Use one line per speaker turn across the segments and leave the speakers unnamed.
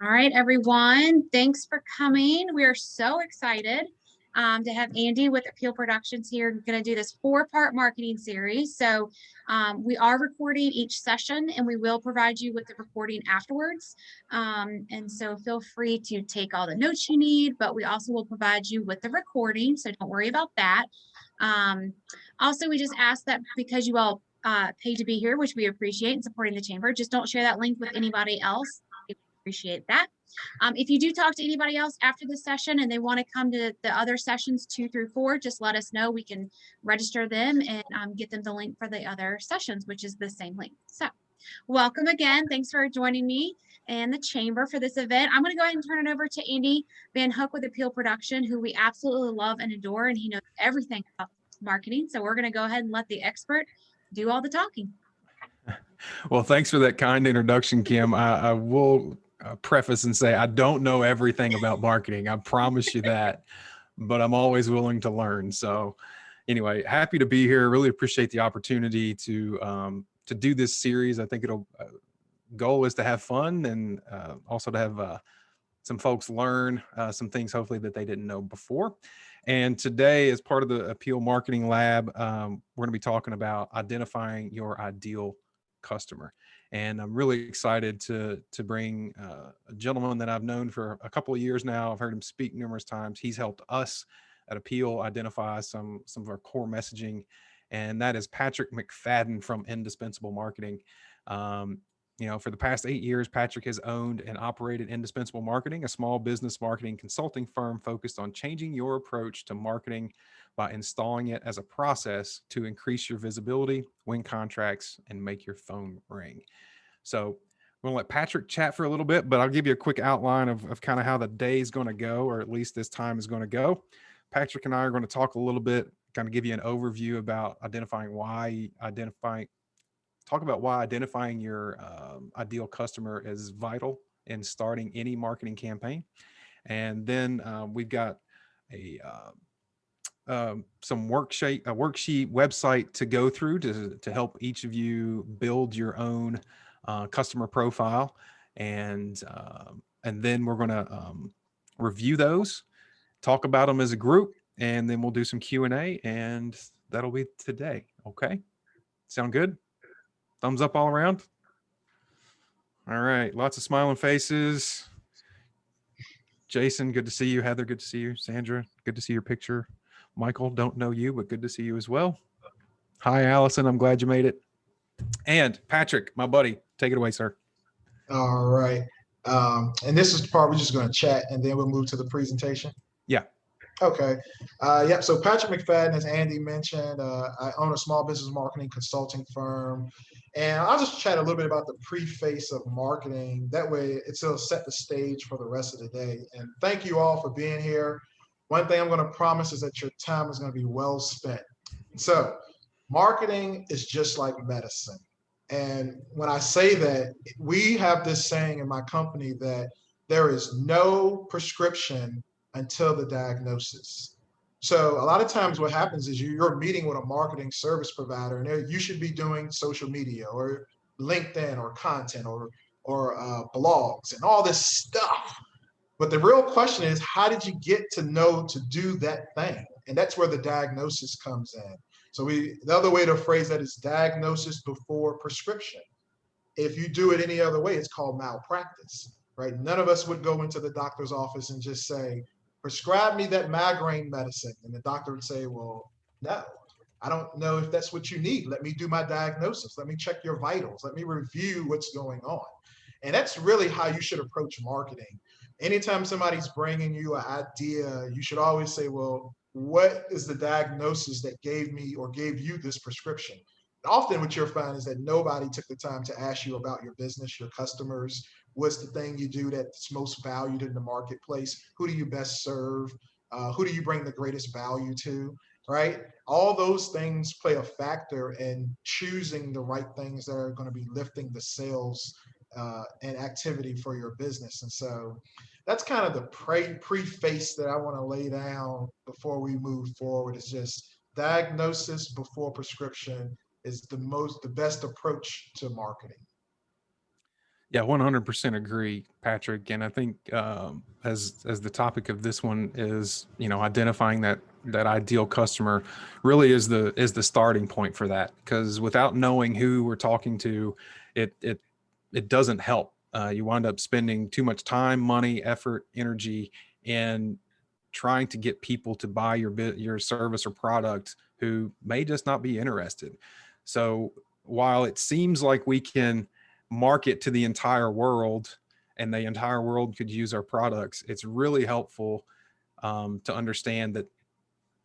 All right, everyone. Thanks for coming. We are so excited to have Andy with Appeal Productions here. We're going to do this 4-part marketing series. So we are recording each session and we will provide you with the recording afterwards. And so feel free to take all the notes you need, but we also will provide you with the recording. So don't worry about that. Also, we just ask that because you all pay to be here, which we appreciate, and supporting the chamber, just don't share that link with anybody else. Appreciate that. If you do talk to anybody else after the session and they want to come to the other sessions 2 through 4, just let us know. We can register them and get them the link for the other sessions, which is the same link. So welcome again. Thanks for joining me and the chamber for this event. I'm going to go ahead and turn it over to Andy Vanhook with Appeal Production, who we absolutely love and adore, and he knows everything about marketing. So we're going to go ahead and let the expert do all the talking.
Well, thanks for that kind introduction, Kim. I will preface and say I don't know everything about marketing. I promise you that, but I'm always willing to learn. So anyway, happy to be here. Really appreciate the opportunity to do this series. I think goal is to have fun and also to have some folks learn some things hopefully that they didn't know before. And today, as part of the Appeal Marketing Lab, we're going to be talking about identifying your ideal customer. And I'm really excited to bring a gentleman that I've known for a couple of years now. I've heard him speak numerous times. He's helped us at Appeal identify some of our core messaging, and that is Patrick McFadden from Indispensable Marketing. For the past 8 years, Patrick has owned and operated Indispensable Marketing, a small business marketing consulting firm focused on changing your approach to marketing by installing it as a process to increase your visibility, win contracts, and make your phone ring. So we're going to let Patrick chat for a little bit, but I'll give you a quick outline of kind of how the day is going to go, or at least this time is going to go. Patrick and I are going to talk a little bit, kind of give you an overview about talk about why identifying your ideal customer is vital in starting any marketing campaign. And then we've got some worksheet website to go through to help each of you build your own customer profile. And then we're going to review those, talk about them as a group, and then we'll do some Q&A, and that'll be today. Okay. Sound good? Thumbs up all around. All right. Lots of smiling faces. Jason, good to see you. Heather, good to see you. Sandra, good to see your picture. Michael, don't know you, but good to see you as well. Hi, Allison. I'm glad you made it. And Patrick, my buddy, take it away, sir.
All right. And this is the part we're just going to chat, and then we'll move to the presentation.
Yeah.
Okay. So Patrick McFadden, as Andy mentioned, I own a small business marketing consulting firm. And I'll just chat a little bit about the preface of marketing. That way it'll set the stage for the rest of the day. And thank you all for being here. One thing I'm going to promise is that your time is going to be well spent. So marketing is just like medicine. And when I say that, we have this saying in my company that there is no prescription until the diagnosis. So a lot of times what happens is you're meeting with a marketing service provider, and you should be doing social media or LinkedIn or content or blogs and all this stuff. But the real question is, how did you get to know to do that thing? And that's where the diagnosis comes in. So the other way to phrase that is diagnosis before prescription. If you do it any other way, it's called malpractice, right? None of us would go into the doctor's office and just say, prescribe me that migraine medicine. And the doctor would say, well, no, I don't know if that's what you need. Let me do my diagnosis. Let me check your vitals. Let me review what's going on. And that's really how you should approach marketing. Anytime somebody's bringing you an idea, you should always say, well, what is the diagnosis that gave me or gave you this prescription? Often what you'll find is that nobody took the time to ask you about your business, your customers. What's the thing you do that's most valued in the marketplace? Who do you best serve? Who do you bring the greatest value to, right? All those things play a factor in choosing the right things that are going to be lifting the sales and activity for your business. And so that's kind of the preface that I want to lay down before we move forward. It's just diagnosis before prescription is the best approach to marketing.
Yeah, 100% agree, Patrick. And I think as the topic of this one is, identifying that ideal customer really is the starting point for that. Because without knowing who we're talking to, it doesn't help. You wind up spending too much time, money, effort, energy, and trying to get people to buy your service or product who may just not be interested. So while it seems like we can market to the entire world and the entire world could use our products, it's really helpful to understand that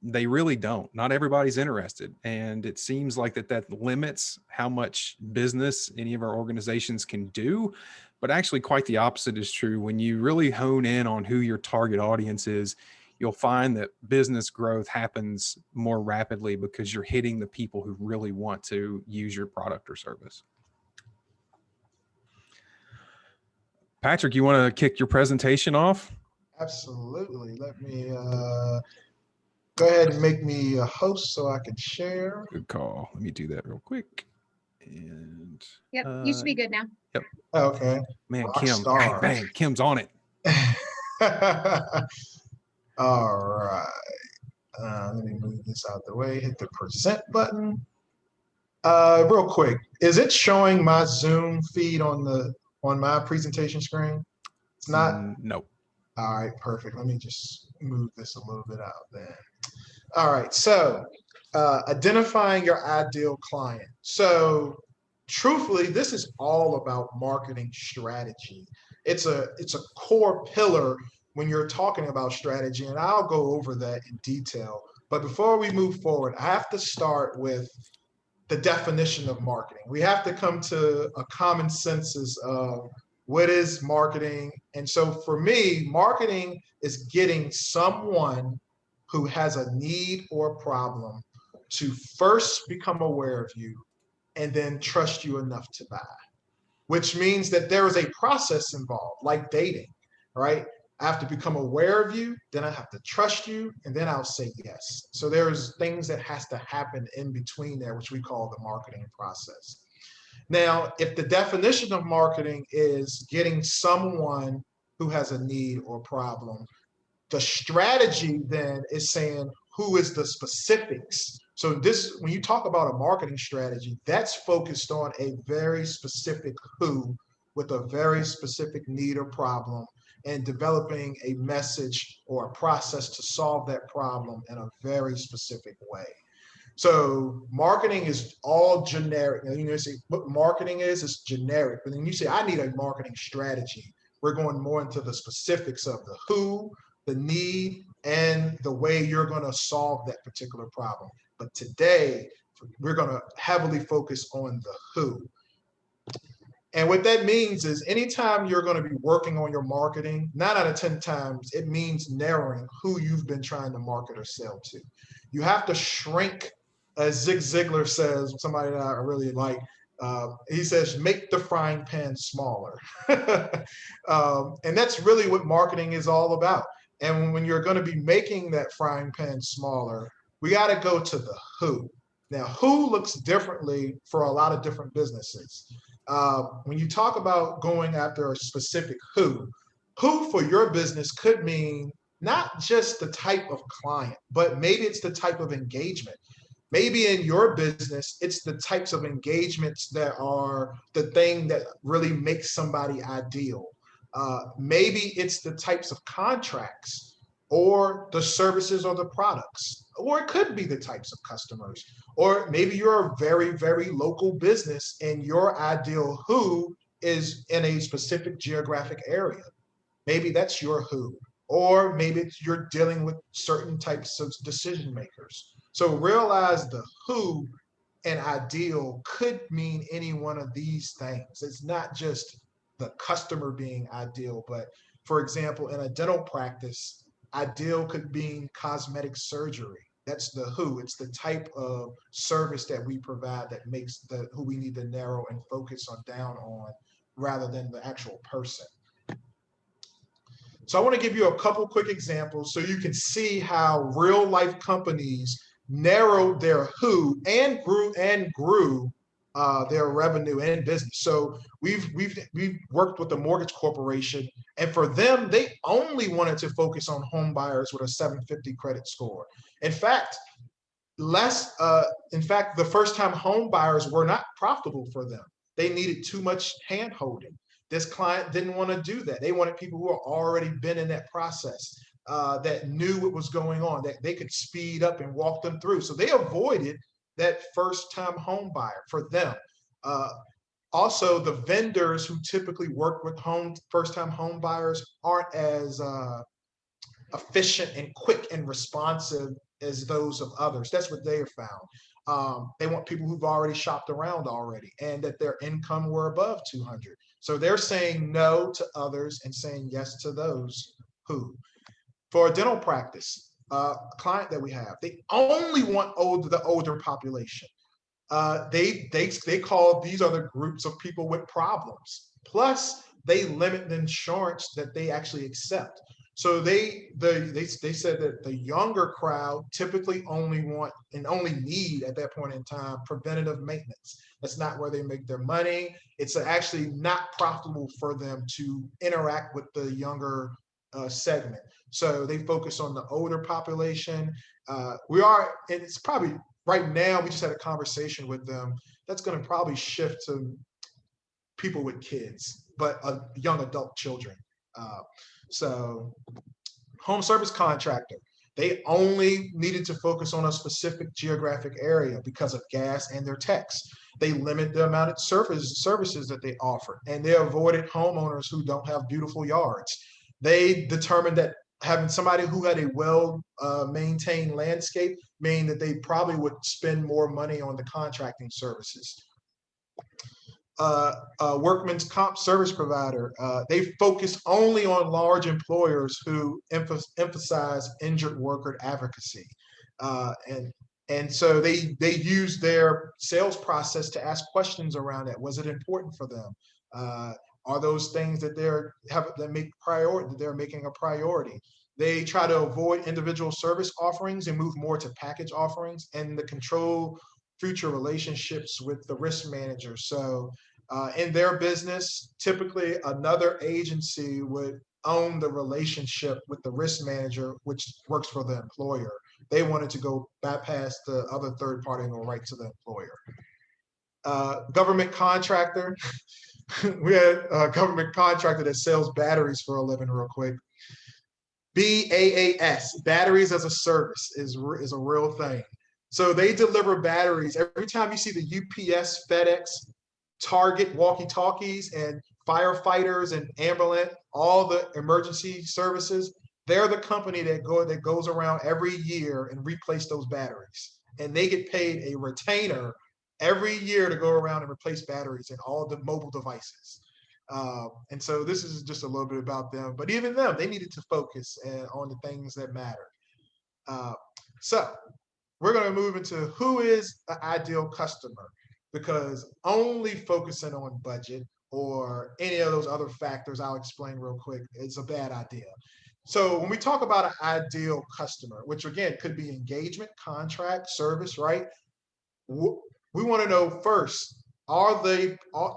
they really don't. Not everybody's interested. And it seems like that limits how much business any of our organizations can do. But actually, quite the opposite is true. When you really hone in on who your target audience is, you'll find that business growth happens more rapidly because you're hitting the people who really want to use your product or service. Patrick, you want to kick your presentation off?
Absolutely. Let me go ahead and make me a host so I can share.
Good call. Let me do that real quick. And
Yep, you should be good now.
Yep.
Okay.
Man,
Rock
Kim,
star.
bang, bang, Kim's on it.
All right. Let me move this out the way. Hit the present button. Real quick, is it showing my Zoom feed on my presentation screen? It's not.
No.
All right, perfect. Let me just move this a little bit out then. All right, so identifying your ideal client. So truthfully, this is all about marketing strategy. It's a core pillar when you're talking about strategy, and I'll go over that in detail. But before we move forward, I have to start with the definition of marketing. We have to come to a common census of what is marketing. And so for me, marketing is getting someone who has a need or problem to first become aware of you and then trust you enough to buy, which means that there is a process involved, like dating, right? I have to become aware of you, then I have to trust you, and then I'll say yes. So there's things that has to happen in between there, which we call the marketing process. Now, if the definition of marketing is getting someone who has a need or problem, the strategy then is saying who is the specifics. So this, when you talk about a marketing strategy, that's focused on a very specific who with a very specific need or problem, and developing a message or a process to solve that problem in a very specific way. So marketing is all generic. You know, say what marketing is, it's generic. But then you say, I need a marketing strategy. We're going more into the specifics of the who, the need, and the way you're going to solve that particular problem. But today, we're going to heavily focus on the who. And what that means is anytime you're going to be working on your marketing, 9 out of 10 times, it means narrowing who you've been trying to market or sell to. You have to shrink, as Zig Ziglar says, somebody that I really like, he says, make the frying pan smaller. And that's really what marketing is all about. And when you're going to be making that frying pan smaller, we got to go to the who. Now, who looks differently for a lot of different businesses. When you talk about going after a specific who for your business could mean not just the type of client, but maybe it's the type of engagement. Maybe in your business, it's the types of engagements that are the thing that really makes somebody ideal. Maybe it's the types of contracts or the services or the products, or it could be the types of customers. Or maybe you're a very, very local business and your ideal who is in a specific geographic area. Maybe that's your who. Or maybe you're dealing with certain types of decision makers. So realize the who and ideal could mean any one of these things. It's not just the customer being ideal, but for example, in a dental practice, ideal could mean cosmetic surgery. That's the who. It's the type of service that we provide that makes the who we need to narrow and focus on down on rather than the actual person. So I want to give you a couple quick examples so you can see how real life companies narrowed their who and grew their revenue and business. So we've worked with the mortgage corporation, and for them, they only wanted to focus on home buyers with a 750 credit score. In fact, the first time home buyers were not profitable for them. They needed too much hand holding. This client didn't want to do that. They wanted people who had already been in that process, that knew what was going on, that they could speed up and walk them through. So they avoided that first time home buyer for them. Uh, Also, the vendors who typically work with first time home buyers aren't as efficient and quick and responsive as those of others. That's what they have found. They want people who've already shopped around already and that their income were above 200. So they're saying no to others and saying yes to those who. For a dental practice, a client that we have, they only want the older population. They call these other groups of people with problems. Plus, they limit the insurance that they actually accept. So they said that the younger crowd typically only want and only need at that point in time preventative maintenance. That's not where they make their money. It's actually not profitable for them to interact with the younger segment. So they focus on the older population. It's probably right now, we just had a conversation with them. That's going to probably shift to people with kids, but young adult children. So home service contractor, they only needed to focus on a specific geographic area because of gas and their techs. They limit the amount of services that they offer, and they avoided homeowners who don't have beautiful yards. They determined that having somebody who had a well maintained landscape mean that they probably would spend more money on the contracting services. Workman's comp service provider, they focus only on large employers who emphasize injured worker advocacy. And so they use their sales process to ask questions around that. Was it important for them? Are those things that they're making a priority? They try to avoid individual service offerings and move more to package offerings, and the control future relationships with the risk manager. So in their business, typically another agency would own the relationship with the risk manager, which works for the employer. They wanted to go bypass the other third party and go right to the employer. Government contractor. We had a government contractor that sells batteries for a living, real quick. BAAS, batteries as a service, is a real thing. So they deliver batteries. Every time you see the UPS, FedEx, Target walkie-talkies and firefighters and ambulance, all the emergency services, they're the company that goes around every year and replace those batteries. And they get paid a retainer every year to go around and replace batteries in all the mobile devices. And so this is just a little bit about them, but even them, they needed to focus on the things that matter. So we're going to move into who is the ideal customer, because only focusing on budget or any of those other factors I'll explain real quick is a bad idea. So when we talk about an ideal customer, which again could be engagement, contract, service, right? We want to know first,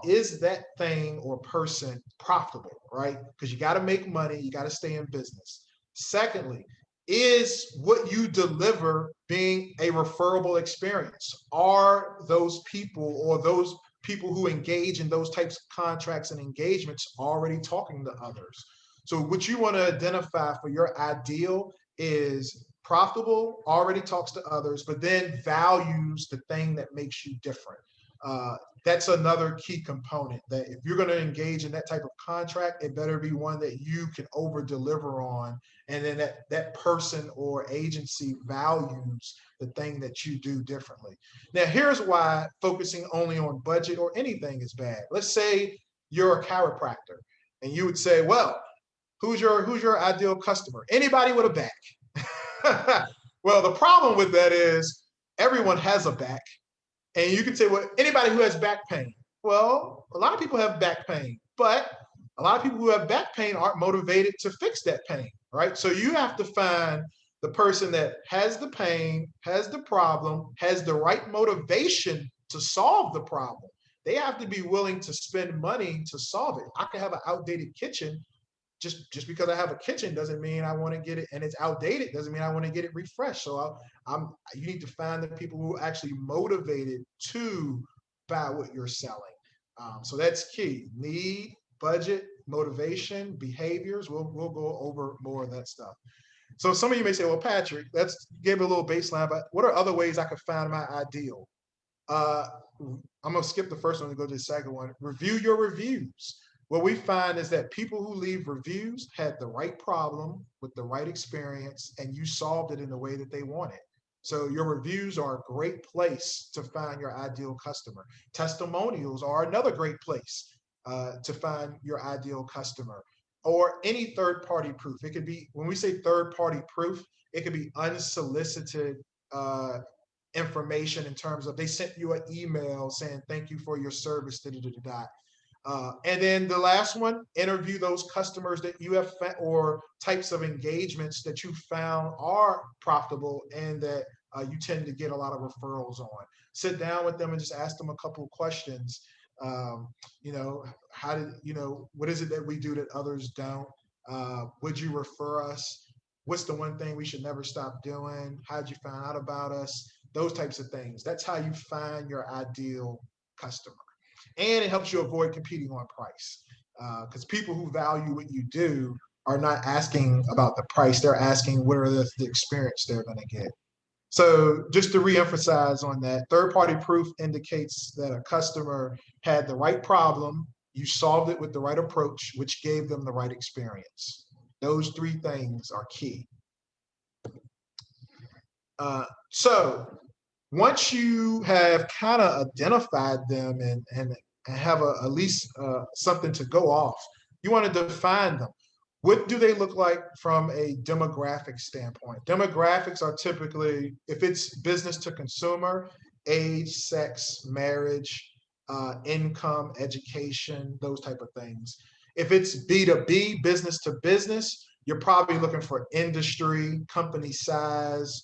is that thing or person profitable, right? Because you got to make money, you got to stay in business. Secondly, is what you deliver being a referable experience? Are those people or those people who engage in those types of contracts and engagements already talking to others? So what you want to identify for your ideal is profitable, already talks to others, but then values the thing that makes you different. That's another key component, that if you're going to engage in that type of contract, it better be one that you can over deliver on, and then that person or agency values the thing that you do differently. Now, here's why focusing only on budget or anything is bad. Let's say you're a chiropractor and you would say, well, who's your ideal customer? Anybody with a back. Well, the problem with that is everyone has a back. And you can say, well, anybody who has back pain. Well, a lot of people have back pain, but a lot of people who have back pain aren't motivated to fix that pain, right? So you have to find the person that has the pain, has the problem, has the right motivation to solve the problem. They have to be willing to spend money to solve it. I can have an outdated kitchen. Just because I have a kitchen doesn't mean I want to get it, and it's outdated doesn't mean I want to get it refreshed. So you need to find the people who are actually motivated to buy what you're selling. So that's key. Need, budget, motivation, behaviors. We'll go over more of that stuff. So some of you may say, well, Patrick, that's gave a little baseline, but what are other ways I could find my ideal? I'm gonna skip the first one and go to the second one. Review your reviews. What we find is that people who leave reviews had the right problem with the right experience, and you solved it in the way that they wanted. So your reviews are a great place to find your ideal customer. Testimonials are another great place to find your ideal customer, or any third-party proof. It could be, when we say third-party proof, it could be unsolicited information in terms of they sent you an email saying thank you for your service. And then the last one, interview those customers that you have or types of engagements that you found are profitable and that you tend to get a lot of referrals on. Sit down with them and just ask them a couple of questions. What is it that we do that others don't? Would you refer us? What's the one thing we should never stop doing? How'd you find out about us? Those types of things. That's how you find your ideal customer. And it helps you avoid competing on price. Because people who value what you do are not asking about the price. They're asking what are the experience they're going to get. So just to reemphasize on that, third-party proof indicates that a customer had the right problem, you solved it with the right approach, which gave them the right experience. Those three things are key. So once you have kind of identified them and have at least something to go off, you want to define them. What do they look like from a demographic standpoint? Demographics are typically, if it's business to consumer, age, sex, marriage, income, education, those type of things. If it's B2B, business to business, you're probably looking for industry, company size.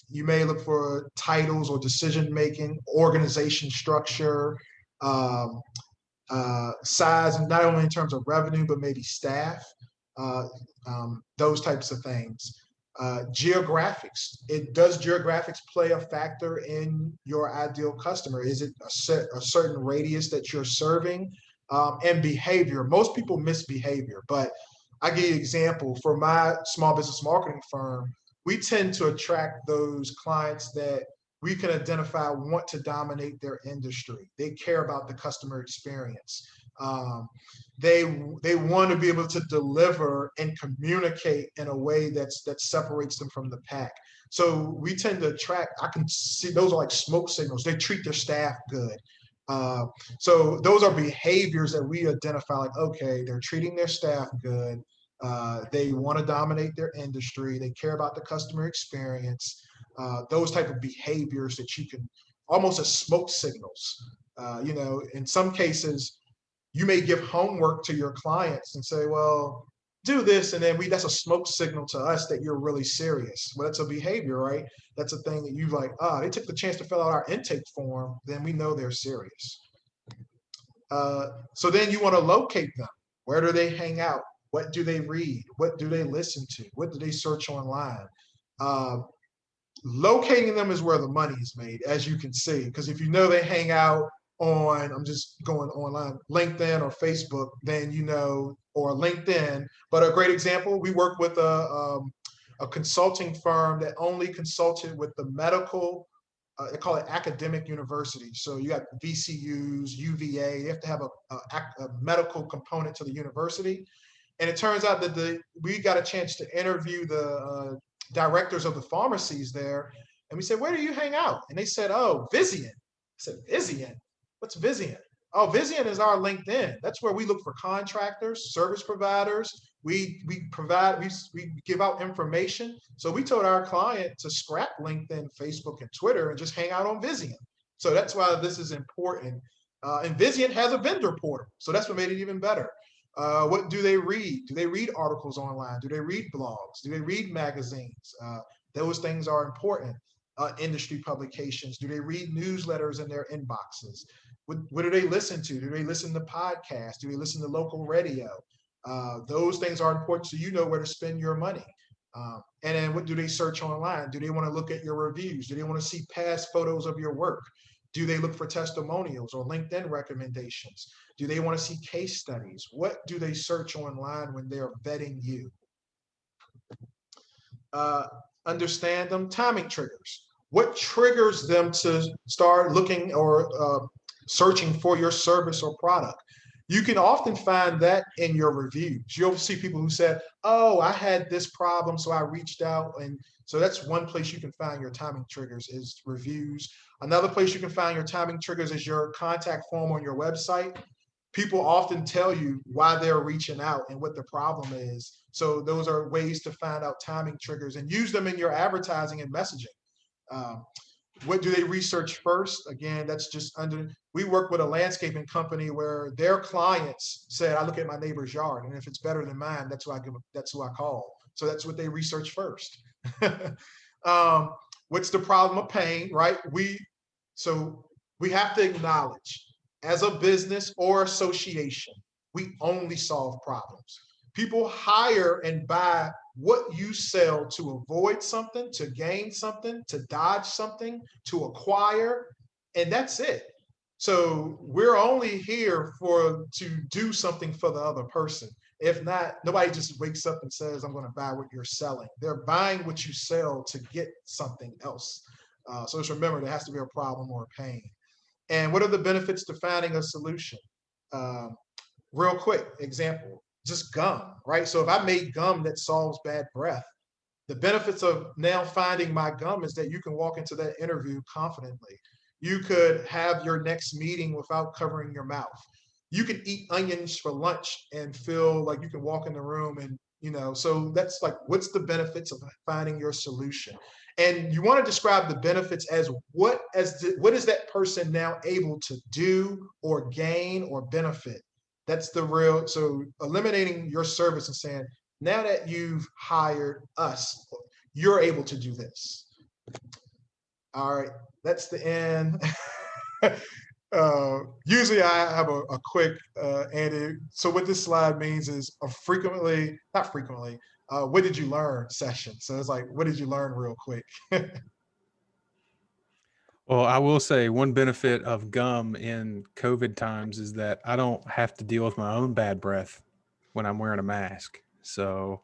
You may look for titles or decision-making, organization structure, size, not only in terms of revenue, but maybe staff, those types of things. Geographics. Does geographics play a factor in your ideal customer? Is it a certain radius that you're serving? And behavior. Most people miss behavior, but I give you an example. For my small business marketing firm, we tend to attract those clients that we can identify want to dominate their industry. They care about the customer experience. They want to be able to deliver and communicate in a way that separates them from the pack. So we tend to attract, I can see those are like smoke signals. They treat their staff good. So those are behaviors that we identify like, okay, they're treating their staff good. They want to dominate their industry. They care about the customer experience. Those type of behaviors that you can almost as smoke signals. In some cases, you may give homework to your clients and say, well, do this. And then that's a smoke signal to us that you're really serious. Well, that's a behavior, right? That's a thing that you like, they took the chance to fill out our intake form. Then we know they're serious. So then you want to locate them. Where do they hang out? What do they read? What do they listen to? What do they search online? Locating them is where the money is made, as you can see, because if you know they hang out on, I'm just going online, LinkedIn or Facebook, then or LinkedIn. But a great example, we work with a consulting firm that only consulted with the medical, they call it academic universities. So you got VCUs, UVA, you have to have a medical component to the university. And it turns out that we got a chance to interview the directors of the pharmacies there. And we said, where do you hang out? And they said, oh, Vizient. I said, Vizient? What's Vizient? Oh, Vizient is our LinkedIn. That's where we look for contractors, service providers. We give out information. So we told our client to scrap LinkedIn, Facebook, and Twitter and just hang out on Vizient. So that's why this is important. And Vizient has a vendor portal. So that's what made it even better. What do they read? Do they read articles online? Do they read blogs? Do they read magazines? Those things are important. industry publications? Do they read newsletters in their inboxes? What do they listen to? Do they listen to podcasts? Do they listen to local radio? Those things are important so you know where to spend your money. And then what do they search online? Do they want to look at your reviews? Do they want to see past photos of your work? Do they look for testimonials or LinkedIn recommendations? Do they want to see case studies? What do they search online when they're vetting you? Understand them, timing triggers. What triggers them to start looking or searching for your service or product? You can often find that in your reviews. You'll see people who said, oh, I had this problem, so I reached out. And so that's one place you can find your timing triggers is reviews. Another place you can find your timing triggers is your contact form on your website. People often tell you why they're reaching out and what the problem is. So those are ways to find out timing triggers and use them in your advertising and messaging. What do they research first? Again, that's just we work with a landscaping company where their clients said, I look at my neighbor's yard, and if it's better than mine, that's who I call. So that's what they research first. What's the problem of pain, right? So we have to acknowledge, as a business or association, we only solve problems. People hire and buy what you sell to avoid something, to gain something, to dodge something, to acquire, and that's it. So we're only here to do something for the other person. If not, nobody just wakes up and says, I'm going to buy what you're selling. They're buying what you sell to get something else. So just remember, there has to be a problem or a pain. And what are the benefits to finding a solution? Real quick example, just gum, right? So if I made gum that solves bad breath, the benefits of now finding my gum is that you can walk into that interview confidently. You could have your next meeting without covering your mouth. You can eat onions for lunch and feel like you can walk in the room and, so that's like, what's the benefits of finding your solution? And you want to describe the benefits as what is that person now able to do or gain or benefit? That's so eliminating your service and saying, now that you've hired us, you're able to do this. All right, that's the end. Usually I have a quick, Andy. So what this slide means is not frequently, what did you learn session. So it's like, what did you learn real quick?
Well, I will say one benefit of gum in COVID times is that I don't have to deal with my own bad breath when I'm wearing a mask. So,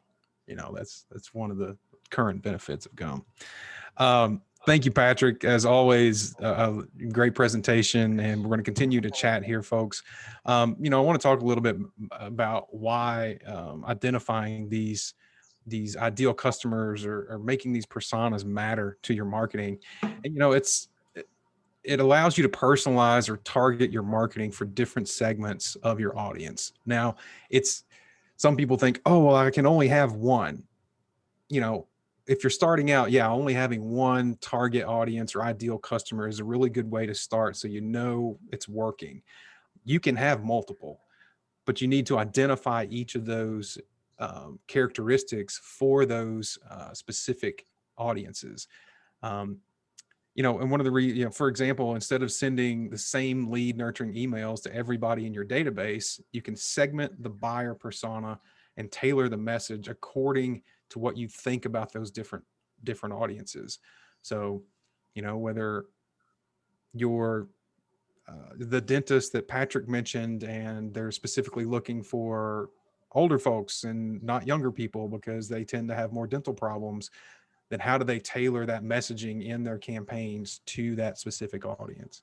that's one of the current benefits of gum. Thank you, Patrick. As always, a great presentation, and we're going to continue to chat here, folks. I want to talk a little bit about why identifying these ideal customers or making these personas matter to your marketing. And, it allows you to personalize or target your marketing for different segments of your audience. Now, some people think, oh, well, I can only have one. If you're starting out, only having one target audience or ideal customer is a really good way to start, so it's working. You can have multiple, but you need to identify each of those characteristics for those specific audiences. And one of the for example, instead of sending the same lead nurturing emails to everybody in your database, you can segment the buyer persona and tailor the message according to what you think about those different audiences. So, whether you're the dentist that Patrick mentioned, and they're specifically looking for older folks and not younger people because they tend to have more dental problems, then how do they tailor that messaging in their campaigns to that specific audience?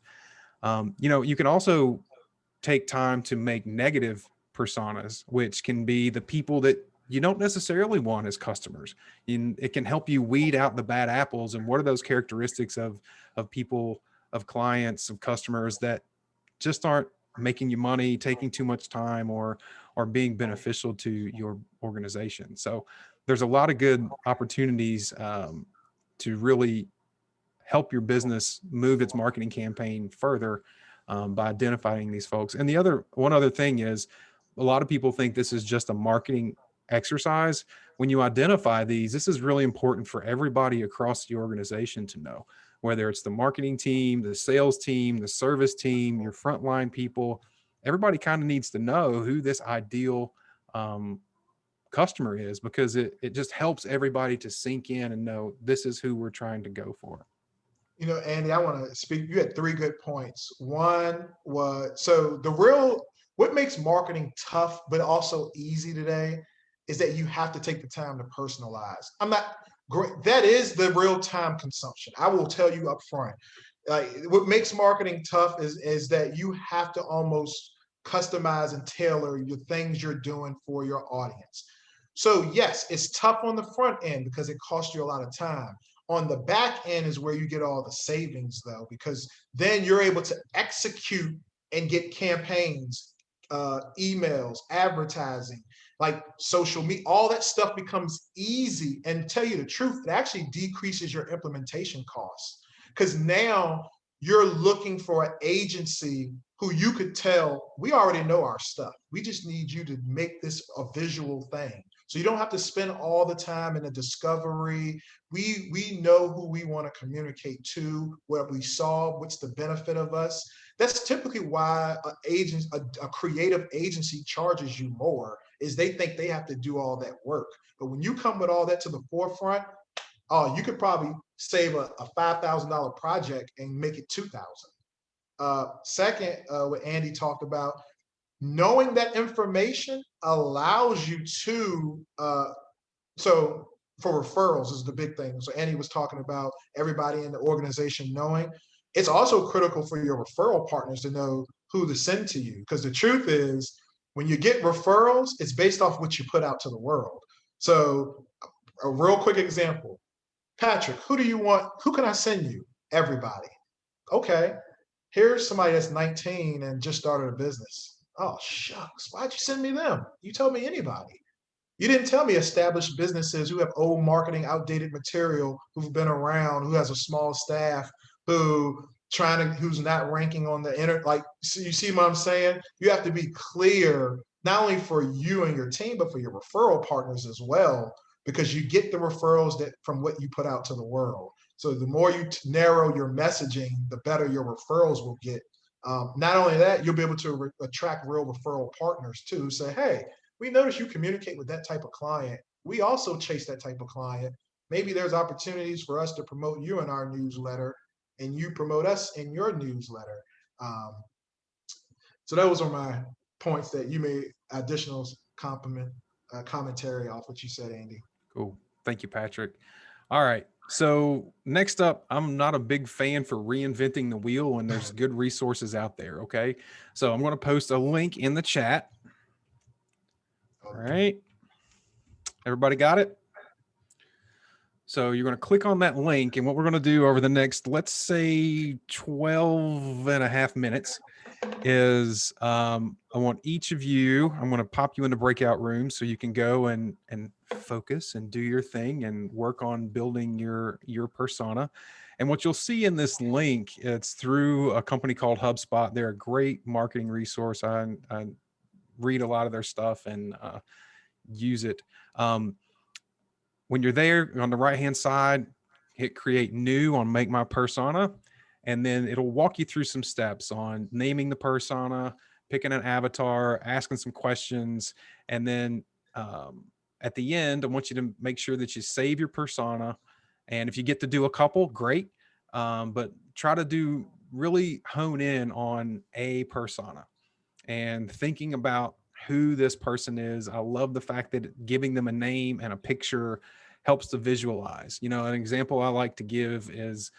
You can also take time to make negative personas, which can be the people that you don't necessarily want as customers. It can help you weed out the bad apples. And what are those characteristics of people, of clients, of customers that just aren't making you money, taking too much time, or being beneficial to your organization. So there's a lot of good opportunities to really help your business move its marketing campaign further by identifying these folks. And one other thing is, a lot of people think this is just a marketing exercise. When you identify these, this is really important for everybody across the organization to know, whether it's the marketing team, the sales team, the service team, your frontline people. Everybody kind of needs to know who this ideal customer is, because it just helps everybody to sink in and know this is who we're trying to go for.
Andy, I want to speak. You had three good points. One was what makes marketing tough but also easy today is that you have to take the time to personalize. I'm not great. That is the real time consumption. I will tell you up front. What makes marketing tough is that you have to almost customize and tailor your things you're doing for your audience. So yes, it's tough on the front end because it costs you a lot of time. On the back end is where you get all the savings, though, because then you're able to execute and get campaigns, emails, advertising, like social media. All that stuff becomes easy. And to tell you the truth, it actually decreases your implementation costs, because now you're looking for an agency who you could tell, we already know our stuff. We just need you to make this a visual thing. So you don't have to spend all the time in the discovery. We know who we want to communicate to, what we saw, what's the benefit of us. That's typically why a creative agency charges you more, is they think they have to do all that work. But when you come with all that to the forefront, you could probably save a $5,000 project and make it $2,000. Second, what Andy talked about, knowing that information allows you to, so for referrals is the big thing. So Andy was talking about everybody in the organization knowing. It's also critical for your referral partners to know who to send to you, because the truth is, when you get referrals, it's based off what you put out to the world. So a real quick example, Patrick, who do you want? Who can I send you? Everybody. Okay, here's somebody that's 19 and just started a business. Oh, shucks. Why'd you send me them? You told me anybody. You didn't tell me established businesses who have old marketing, outdated material, who've been around, who has a small staff, who's not ranking on the internet. Like, so you see what I'm saying? You have to be clear, not only for you and your team, but for your referral partners as well, because you get the referrals that from what you put out to the world. So the more you narrow your messaging, the better your referrals will get. Not only that, you'll be able to attract real referral partners too, who say, hey, we notice you communicate with that type of client. We also chase that type of client. Maybe there's opportunities for us to promote you in our newsletter and you promote us in your newsletter. So those are my points that you made, additional commentary off what you said, Andy.
Cool. Thank you, Patrick. All right. So next up, I'm not a big fan for reinventing the wheel, and there's good resources out there. Okay. So I'm going to post a link in the chat. All right. Everybody got it? So you're going to click on that link, and what we're going to do over the next, let's say 12 and a half minutes is I want each of you, I'm going to pop you into breakout rooms so you can go and focus and do your thing and work on building your persona. And what you'll see in this link, it's through a company called HubSpot. They're a great marketing resource. I read a lot of their stuff and use it. When you're there on the right-hand side, hit create new on make my persona. And then it'll walk you through some steps on naming the persona, picking an avatar, asking some questions. And then at the end, I want you to make sure that you save your persona. And if you get to do a couple, great. But try to really hone in on a persona and thinking about who this person is. I love the fact that giving them a name and a picture helps to visualize. An example I like to give is,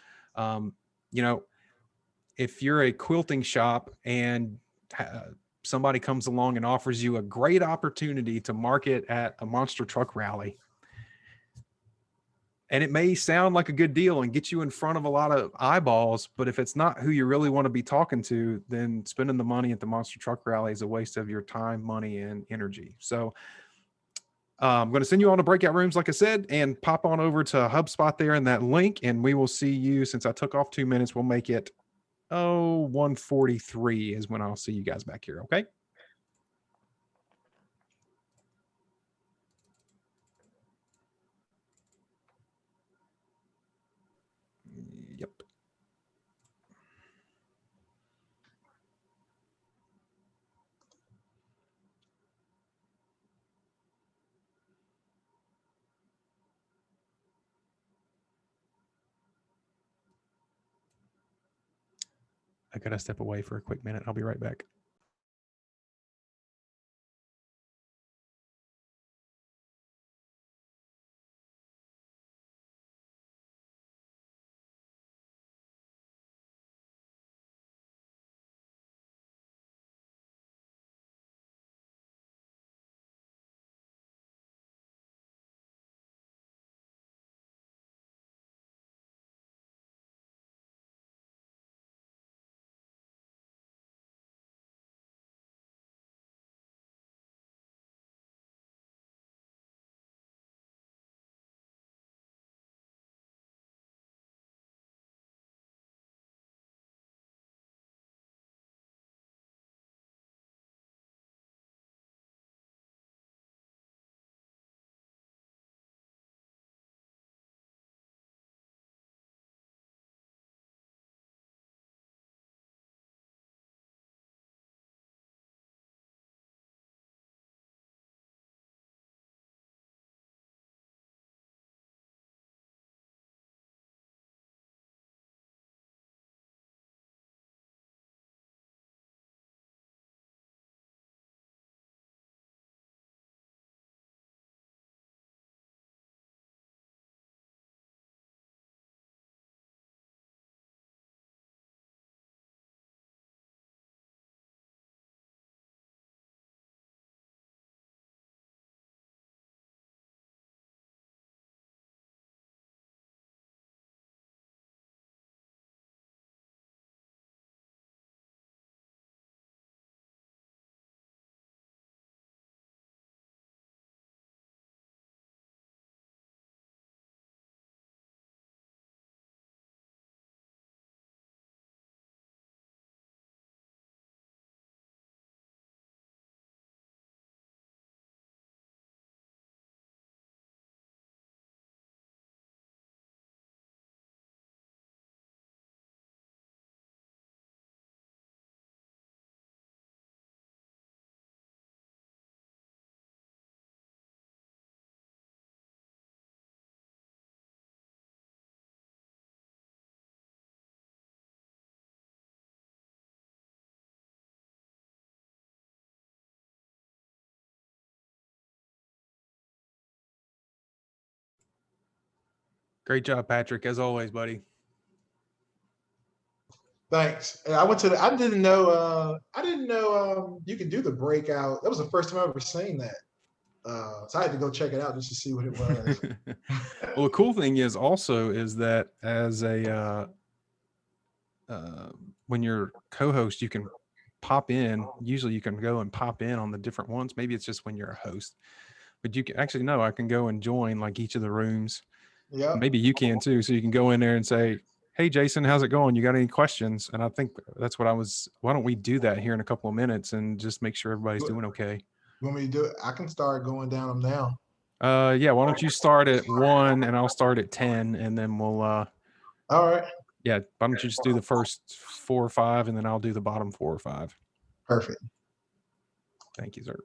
if you're a quilting shop and somebody comes along and offers you a great opportunity to market at a monster truck rally, and it may sound like a good deal and get you in front of a lot of eyeballs, but if it's not who you really want to be talking to, then spending the money at the monster truck rally is a waste of your time, money, and energy. So I'm going to send you on to breakout rooms, like I said, and pop on over to HubSpot there in that link, and we will see you. Since I took off 2 minutes, we'll make it 1:43 is when I'll see you guys back here. Okay. I got to step away for a quick minute. I'll be right back. Great job, Patrick, as always, buddy.
Thanks. And I went to the. I didn't know. I didn't know you could do the breakout. That was the first time I've ever seen that. So I had to go check it out just to see what it was.
Well, the cool thing is also is that as a when you're co-host, you can pop in. Usually, you can go and pop in on the different ones. Maybe it's just when you're a host, but you can actually no. I can go and join like each of the rooms.
Yep.
Maybe you can too. So you can go in there and say, "Hey, Jason, how's it going? You got any questions?" And I think that's what I was. Why don't we do that here in a couple of minutes and just make sure everybody's doing okay?
You want me to do it? I can start going down them now.
Yeah. Why don't you start at 1 and I'll start at 10, and then we'll
All right.
yeah. Why don't you just do the first 4 or 5, and then I'll do the bottom 4 or 5.
Perfect.
Thank you, sir.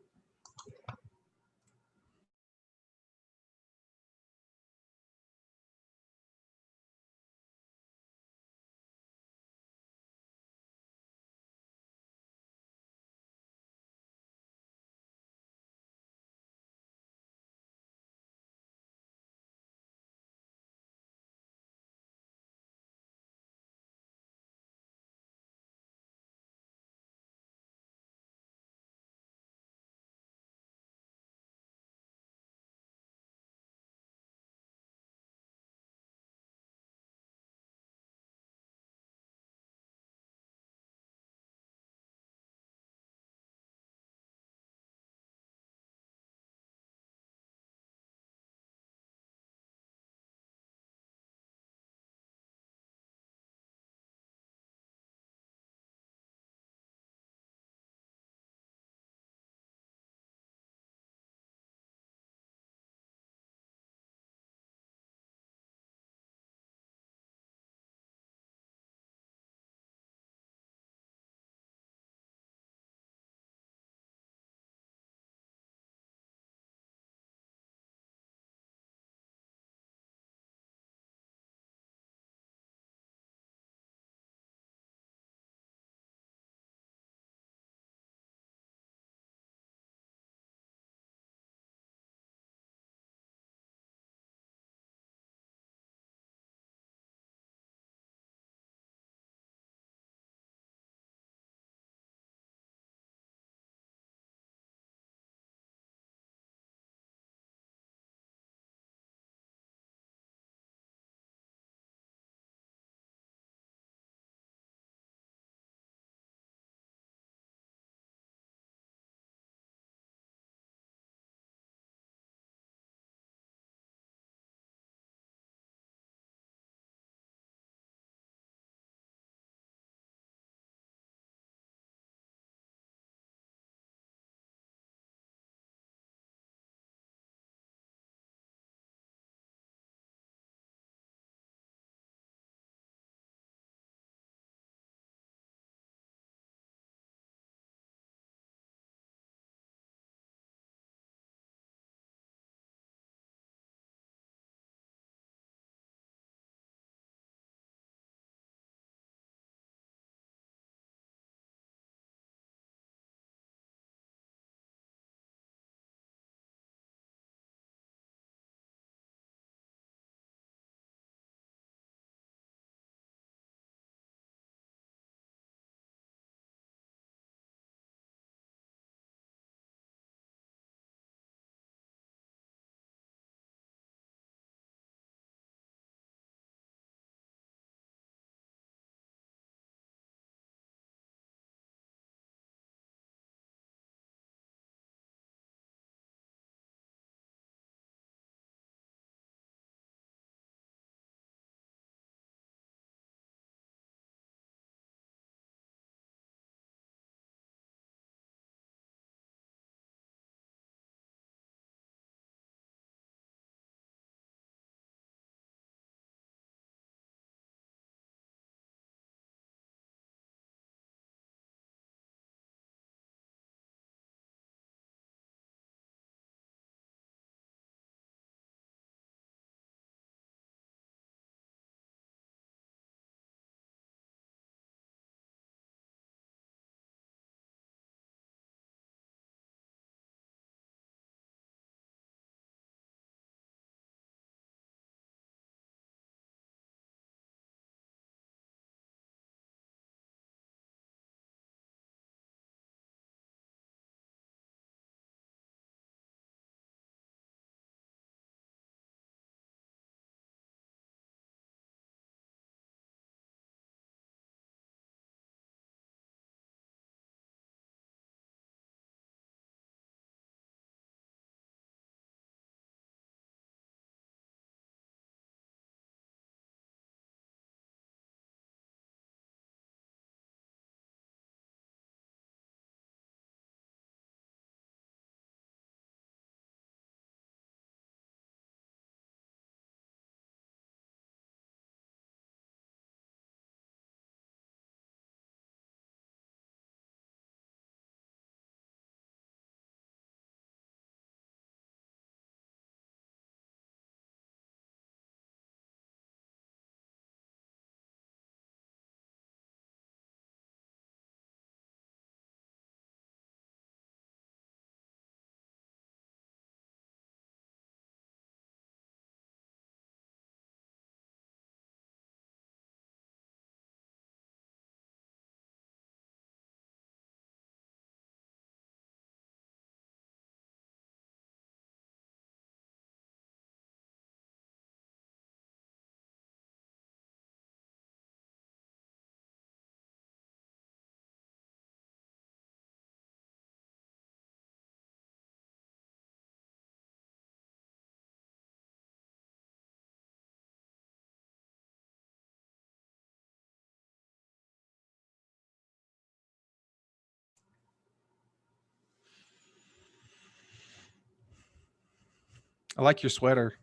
I like your sweater.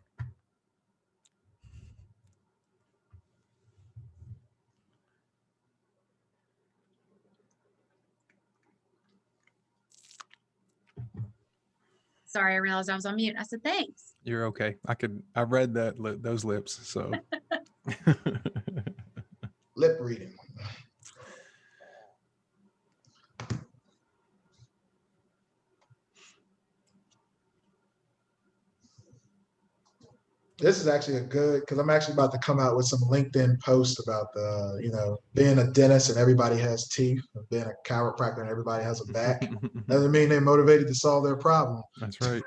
Sorry, I realized I was on mute. I said, thanks.
You're okay. I read those lips. So
Lip reading. This is actually a good, because I'm actually about to come out with some LinkedIn posts about being a dentist and everybody has teeth, and being a chiropractor and everybody has a back. Doesn't mean they're motivated to solve their problem.
That's right.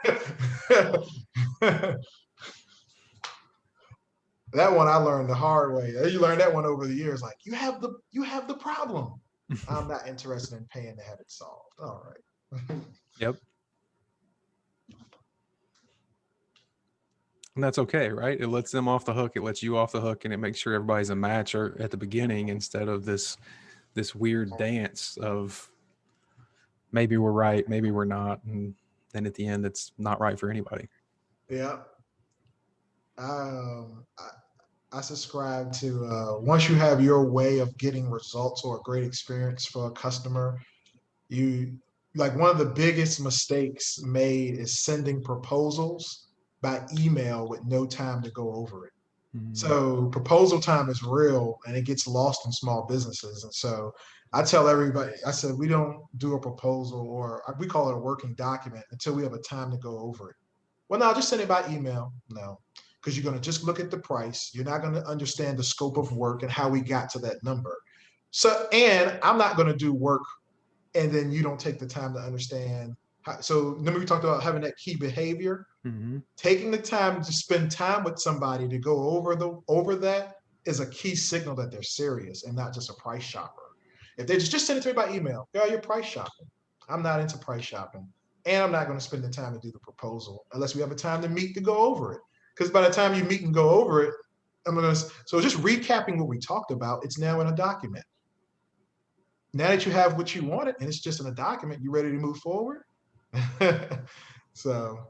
That one I learned the hard way. You learn that one over the years. Like you have the problem. I'm not interested in paying to have it solved. All right.
Yep. And that's okay, right? It lets them off the hook. It lets you off the hook, and it makes sure everybody's a match or at the beginning instead of this weird dance of maybe we're right, maybe we're not, and then at the end, it's not right for anybody.
Yeah. I subscribe to once you have your way of getting results or a great experience for a customer, you like one of the biggest mistakes made is sending proposals by email with no time to go over it. So proposal time is real and it gets lost in small businesses. And so I tell everybody, I said, we don't do a proposal or we call it a working document until we have a time to go over it. Well, no, just send it by email. No, because you're going to just look at the price. You're not going to understand the scope of work and how we got to that number. So, and I'm not going to do work and then you don't take the time to understand. So remember we talked about having that key behavior. Taking the time to spend time with somebody to go over that is a key signal that they're serious and not just a price shopper. If they just send it to me by email, yeah, you're price shopping. I'm not into price shopping, and I'm not going to spend the time to do the proposal unless we have a time to meet to go over it. Because by the time you meet and go over it, so just recapping what we talked about, it's now in a document. Now that you have what you wanted and it's just in a document, you ready to move forward? So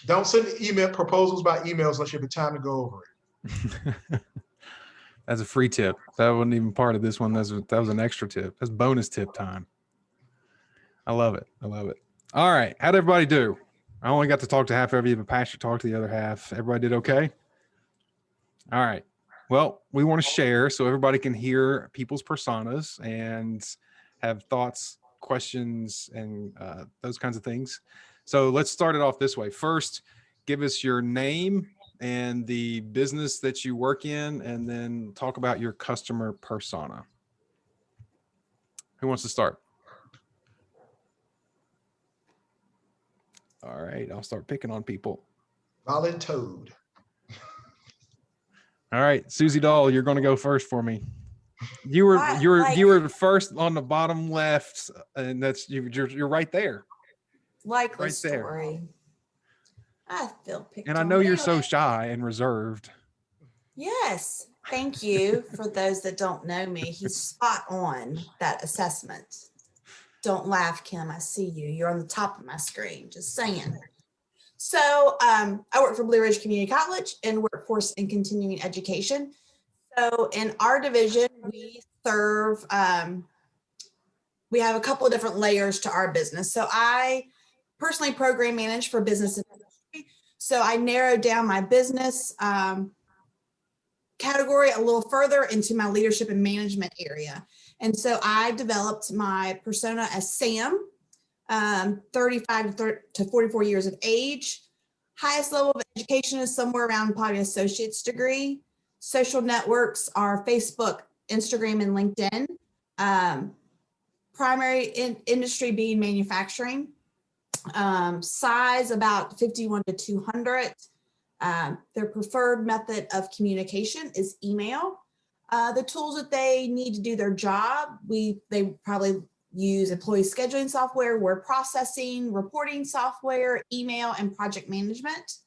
don't send email proposals by emails unless you have the time to go over it.
That's a free tip. That wasn't even part of this one. That was an extra tip. That's bonus tip time. I love it. I love it. All right. How'd everybody do? I only got to talk to half of you, but Pastor talked to the other half. Everybody did okay? All right. Well, we want to share so everybody can hear people's personas and have thoughts, questions, and those kinds of things. So let's start it off this way. First, give us your name and the business that you work in, and then talk about your customer persona. Who wants to start? All right, I'll start picking on people.
Voluntoad.
All right, Susie Doll, you're going to go first for me. You were first on the bottom left, and that's you're right there.
Likely
right
story.
there.
I feel picked
And I
on.
know you're so shy and reserved.
Yes. Thank you. For those that don't know me, he's spot on that assessment. Don't laugh, Kim. I see you. You're on the top of my screen. Just saying. So I work for Blue Ridge Community College in workforce and continuing education. So in our division, we serve, we have a couple of different layers to our business. So I personally program manage for business and industry. So I narrowed down my business category a little further into my leadership and management area. And so I developed my persona as Sam, 35 to 44 years of age. Highest level of education is somewhere around probably an associate's degree. Social networks are Facebook, Instagram, and LinkedIn. Primary industry being manufacturing. Size about 51 to 200. Their preferred method of communication is email. The tools that they need to do their job, they probably use employee scheduling software, word processing, reporting software, email, and project management.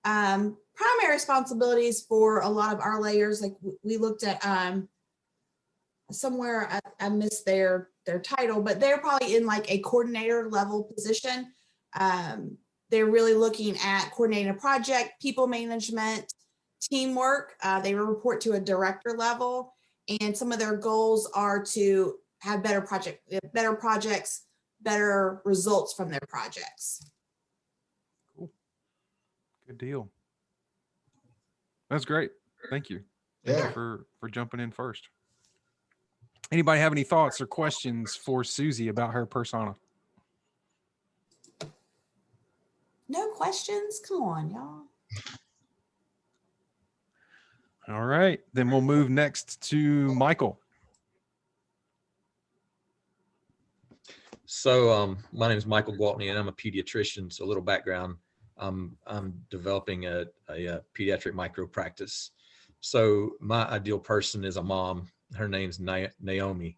Primary responsibilities for a lot of our layers, like we looked at somewhere, I missed their title, but they're probably in like a coordinator level position. they're really looking at coordinating a project, people management, teamwork. They report to a director level, and some of their goals are to have better projects, better results from their projects.
Cool. Good deal. That's great. Thank you. Thank you for jumping in first. Anybody have any thoughts or questions for Susie about her persona?
No questions? Come on, y'all.
All right, then we'll move next to Michael.
So my name is Michael Gwaltney, and I'm a pediatrician. So a little background, I'm developing a pediatric micro practice. So my ideal person is a mom. Her name's Naomi.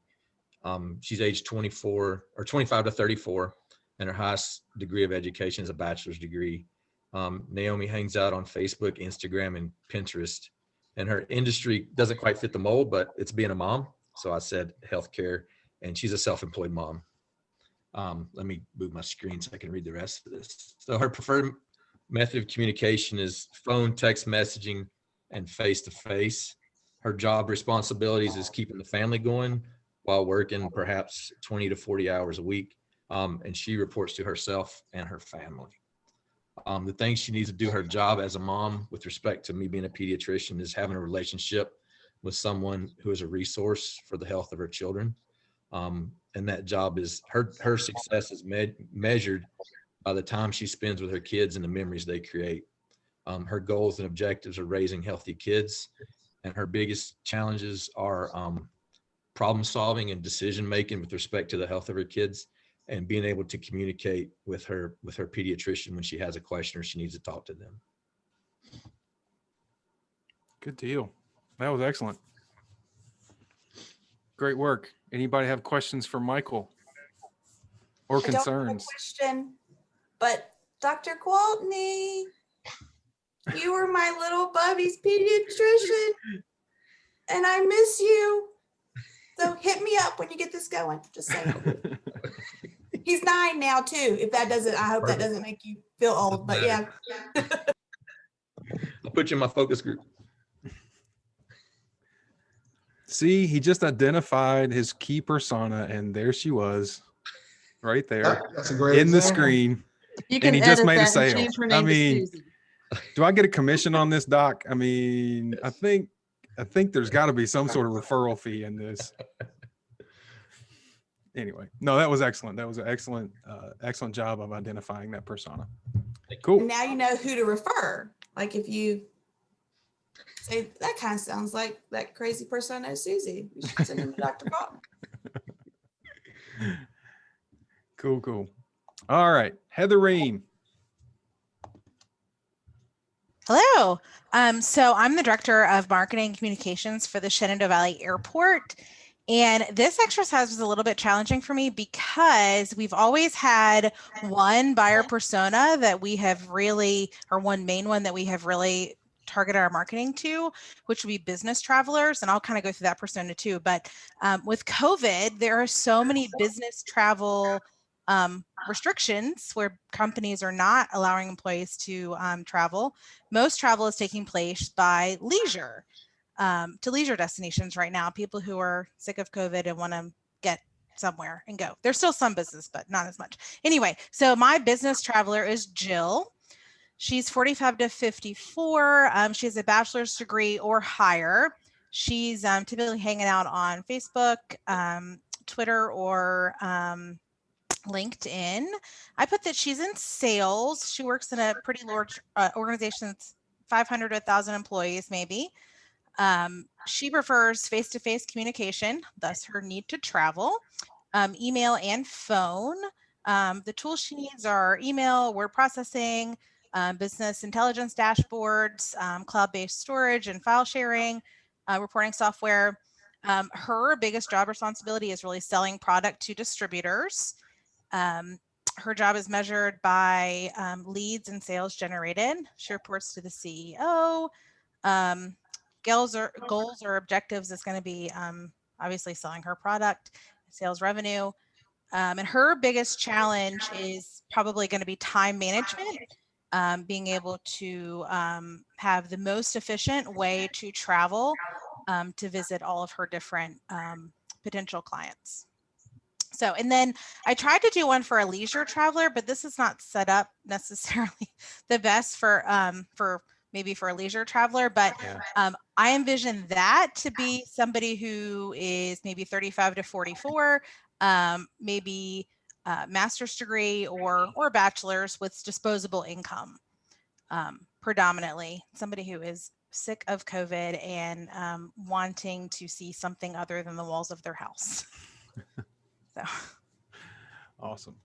She's age 24 or 25 to 34, and her highest degree of education is a bachelor's degree. Naomi hangs out on Facebook, Instagram, and Pinterest, and her industry doesn't quite fit the mold, but it's being a mom. So I said healthcare, and she's a self-employed mom. Let me move my screen so I can read the rest of this. So her preferred method of communication is phone, text messaging, and face-to-face. Her job responsibilities is keeping the family going while working perhaps 20 to 40 hours a week. And she reports to herself and her family. The things she needs to do her job as a mom with respect to me being a pediatrician is having a relationship with someone who is a resource for the health of her children. And that job is her success is measured by the time she spends with her kids and the memories they create. Her goals and objectives are raising healthy kids, and her biggest challenges are problem solving and decision making with respect to the health of her kids, and being able to communicate with her pediatrician when she has a question or she needs to talk to them.
Good deal. That was excellent. Great work. Anybody have questions for Michael or concerns?
I don't have a question, but Dr. Gwaltney, you were my little Bubby's pediatrician, and I miss you. So hit me up when you get this going. Just saying. He's 9 now too. If that doesn't, I hope that doesn't make you feel old. But yeah.
I'll put you in my focus group.
See, he just identified his key persona, and there she was, right there
That's a great
in the
example.
screen.
You can
And he just
edit
made a
that and
sale.
change her
I
name to
mean,
Susie.
do I get a commission on this, Doc? I mean, I think there's got to be some sort of referral fee in this. Anyway, no, that was excellent. That was an excellent job of identifying that persona. Cool.
And now you know who to refer. Like if you say that kind of sounds like that crazy person I know, Susie. We should send him to Dr. Gwaltney.
Cool. All right, Heatherine.
Hello. So I'm the director of marketing and communications for the Shenandoah Valley Airport. And this exercise was a little bit challenging for me because we've always had one buyer persona that we have really, or one main one that we have really targeted our marketing to, which would be business travelers. And I'll kind of go through that persona too. But with COVID, there are so many business travel restrictions where companies are not allowing employees to travel. Most travel is taking place by leisure, to leisure destinations right now. People who are sick of COVID and want to get somewhere and go. There's still some business, but not as much. Anyway, so my business traveler is Jill. She's 45 to 54. She has a bachelor's degree or higher. She's typically hanging out on Facebook, Twitter, or LinkedIn. I put that she's in sales. She works in a pretty large organization that's 500 to 1,000 employees, maybe. She prefers face-to-face communication, thus her need to travel, email and phone. The tools she needs are email, word processing, business intelligence dashboards, cloud-based storage and file sharing, reporting software. Her biggest job responsibility is really selling product to distributors. Her job is measured by leads and sales generated. She reports to the CEO. Goals or objectives is going to be obviously selling her product, sales revenue. And her biggest challenge is probably going to be time management, being able to have the most efficient way to travel to visit all of her different potential clients. So, and then I tried to do one for a leisure traveler, but this is not set up necessarily the best for maybe for a leisure traveler, but I envision that to be somebody who is maybe 35 to 44, maybe master's degree or bachelor's with disposable income, predominantly somebody who is sick of COVID and wanting to see something other than the walls of their house. So.
Awesome.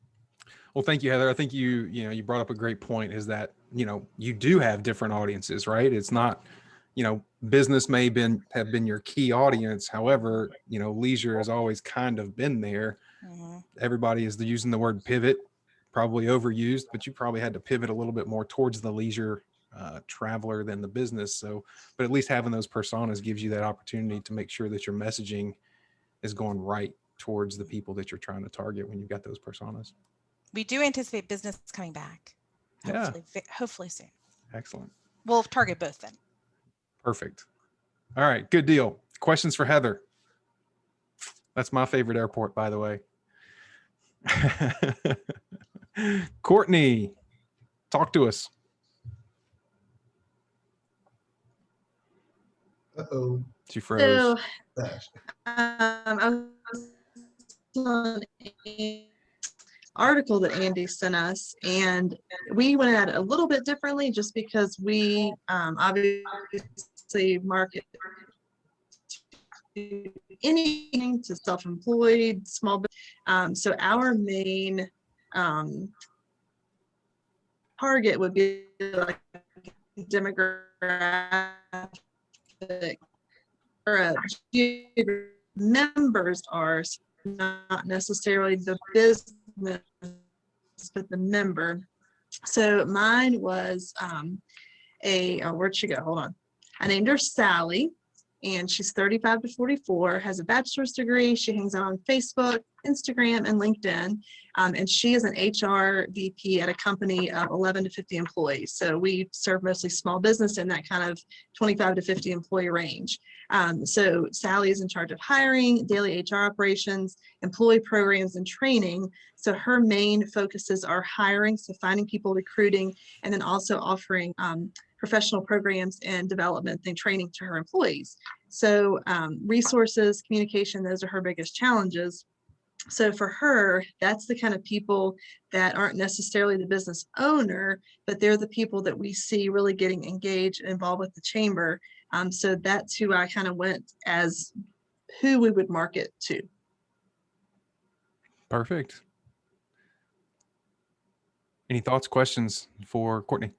Well, thank you, Heather. I think you brought up a great point, is that, you do have different audiences, right? It's not, business may have been your key audience. However, leisure has always kind of been there.
Mm-hmm.
Everybody is using the word pivot, probably overused, but you probably had to pivot a little bit more towards the leisure traveler than the business. So, but at least having those personas gives you that opportunity to make sure that your messaging is going right towards the people that you're trying to target when you've got those personas.
We do anticipate business coming back. Hopefully soon.
Excellent.
We'll target both then.
Perfect. All right, good deal. Questions for Heather? That's my favorite airport, by the way. Courtney, talk to us.
Uh-oh.
She froze.
So, I was on an article that Andy sent us, and we went at it a little bit differently just because we obviously market anything to self-employed, small business. So our main target would be like demographic or members are, not necessarily the business, but the member. So mine was where'd she go? Hold on. I named her Sally, and she's 35 to 44, has a bachelor's degree. She hangs out on Facebook, Instagram, and LinkedIn. And she is an HR VP at a company of 11 to 50 employees. So we serve mostly small business in that kind of 25 to 50 employee range. So Sally is in charge of hiring, daily HR operations, employee programs, and training. So her main focuses are hiring, so finding people, recruiting, and then also offering professional programs and development and training to her employees. So resources, communication, those are her biggest challenges. So for her, that's the kind of people that aren't necessarily the business owner, but they're the people that we see really getting engaged and involved with the chamber. So that's who I kind of went as who we would market to.
Perfect. Any thoughts, questions for Courtney?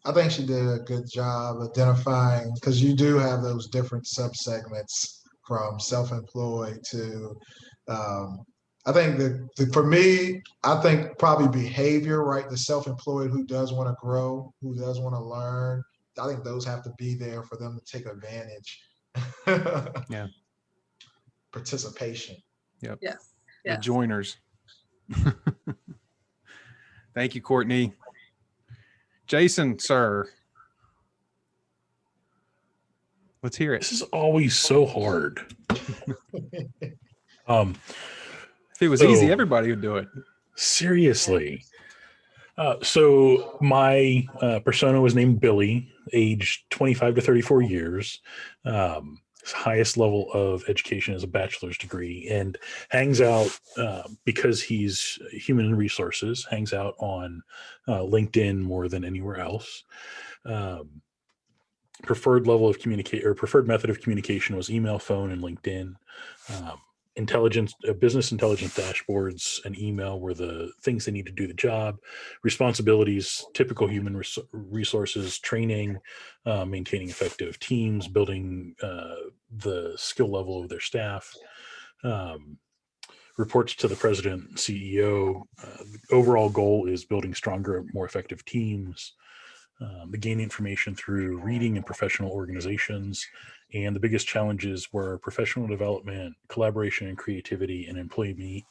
I think she did a good job identifying, because you do have those different subsegments from self-employed to, I think that for me, I think probably behavior, right? The self-employed who does want to grow, who does want to learn. I think those have to be there for them to take advantage.
Yeah.
Participation.
Yep.
Yes.
The
Yes.
joiners. Thank you, Courtney. Jason, sir. Let's hear it.
This is always so hard.
If it was easy, everybody would do it.
Seriously. So my persona was named Billy, aged 25 to 34 years. His highest level of education is a bachelor's degree, and hangs out because he's human resources, hangs out on LinkedIn more than anywhere else. Preferred level of communication, or preferred method of communication, was email, phone, and LinkedIn. Business intelligence dashboards and email were the things they need to do the job. Responsibilities, typical human resources, training, maintaining effective teams, building the skill level of their staff. Reports to the president and CEO. The overall goal is building stronger, more effective teams. They gain information through reading in professional organizations. And the biggest challenges were professional development, collaboration and creativity, and employee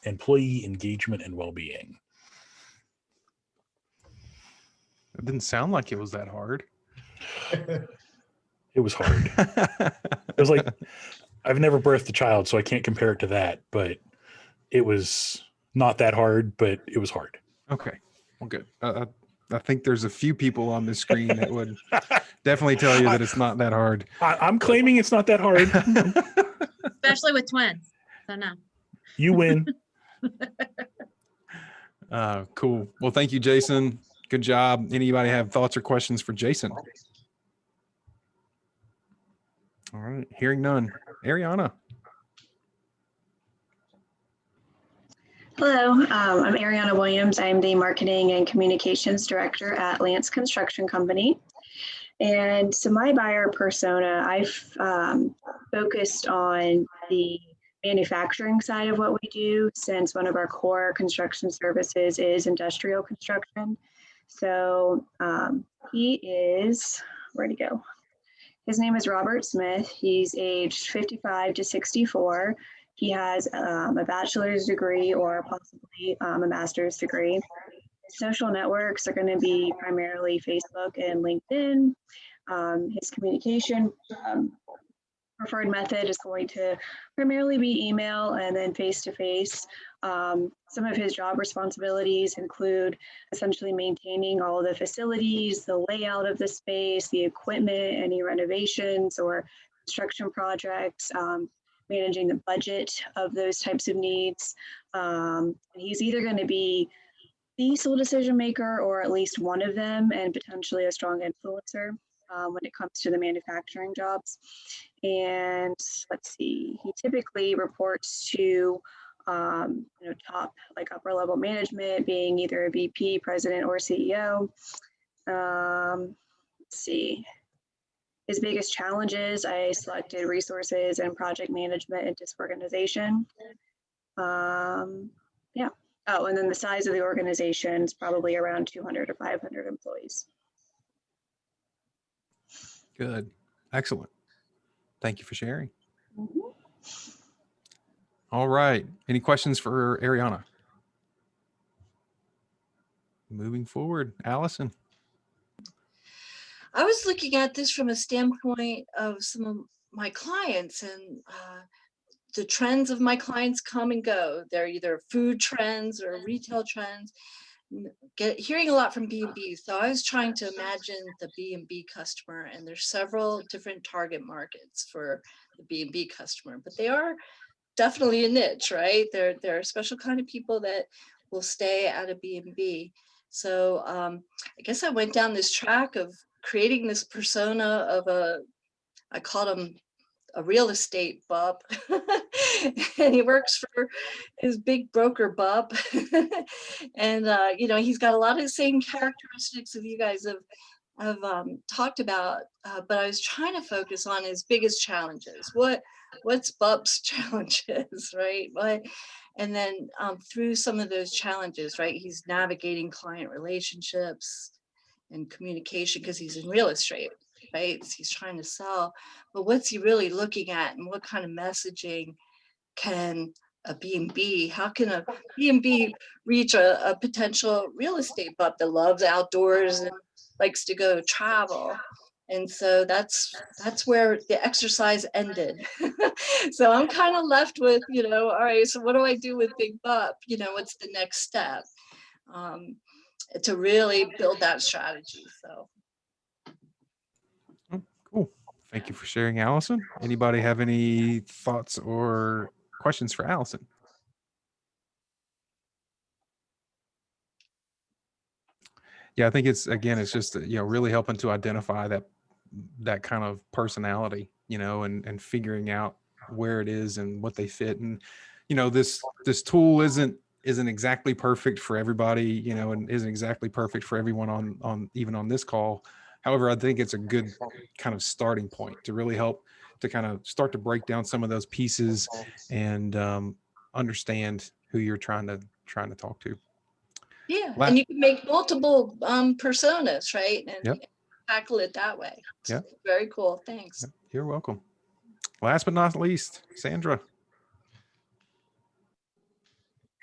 engagement and well-being.
It didn't sound like it was that hard.
It was hard. It was like, I've never birthed a child, so I can't compare it to that, but it was not that hard, but it was hard.
Okay, well, good. I think there's a few people on the screen that would definitely tell you that it's not that hard.
I'm claiming it's not that hard.
Especially with twins. So no.
You win.
Cool. Well, thank you, Jason. Good job. Anybody have thoughts or questions for Jason? All right, hearing none. Ariana.
Hello, I'm Ariana Williams. I'm the Marketing and Communications Director at Lance Construction Company. And so my buyer persona, I've focused on the manufacturing side of what we do, since one of our core construction services is industrial construction. So he is, where'd he go? His name is Robert Smith. He's aged 55 to 64. He has a bachelor's degree or possibly a master's degree. His social networks are going to be primarily Facebook and LinkedIn. His communication preferred method is going to primarily be email and then face-to-face. Some of his job responsibilities include essentially maintaining all of the facilities, the layout of the space, the equipment, any renovations or construction projects, managing the budget of those types of needs. He's either going to be the sole decision maker or at least one of them, and potentially a strong influencer when it comes to the manufacturing jobs. And let's see, he typically reports to top, like upper level management, being either a VP, president, or CEO. Let's see. His biggest challenges, I selected resources and project management and disorganization. Yeah. Oh, and then the size of the organization is probably around 200 to 500 employees.
Good. Excellent. Thank you for sharing.
Mm-hmm.
All right. Any questions for Ariana? Moving forward, Allison.
I was looking at this from a standpoint of some of my clients, and the trends of my clients come and go. They're either food trends or retail trends. Hearing a lot from B&B. So I was trying to imagine the B&B customer, and there's several different target markets for the B&B customer, but they are definitely a niche, right? They're a special kind of people that will stay at a B&B. So I guess I went down this track of creating this persona of I called him a real estate bub. And he works for his big broker bub. And, he's got a lot of the same characteristics of you guys have talked about, but I was trying to focus on his biggest challenges. What's Bub's challenges, right? And then through some of those challenges, right, he's navigating client relationships and communication because he's in real estate, right? He's trying to sell, but what's he really looking at, and what kind of messaging can a B&B, how can a B&B reach a potential real estate bub that loves outdoors and likes to go travel? And so that's where the exercise ended. So I'm kind of left with, all right, so what do I do with Big Bub? What's the next step to really build that strategy? So.
Cool. Thank you for sharing, Allison. Anybody have any thoughts or questions for Allison? Yeah, I think it's just, really helping to identify that kind of personality, and figuring out where it is and what they fit. And, this tool isn't exactly perfect for everybody, and isn't exactly perfect for everyone on even on this call. However, I think it's a good kind of starting point to really help to kind of start to break down some of those pieces and understand who you're trying to talk to.
Yeah, and you can make multiple personas, right? And
Yep.
tackle it that way.
Yeah.
Very cool. Thanks.
You're welcome. Last but not least, Sandra.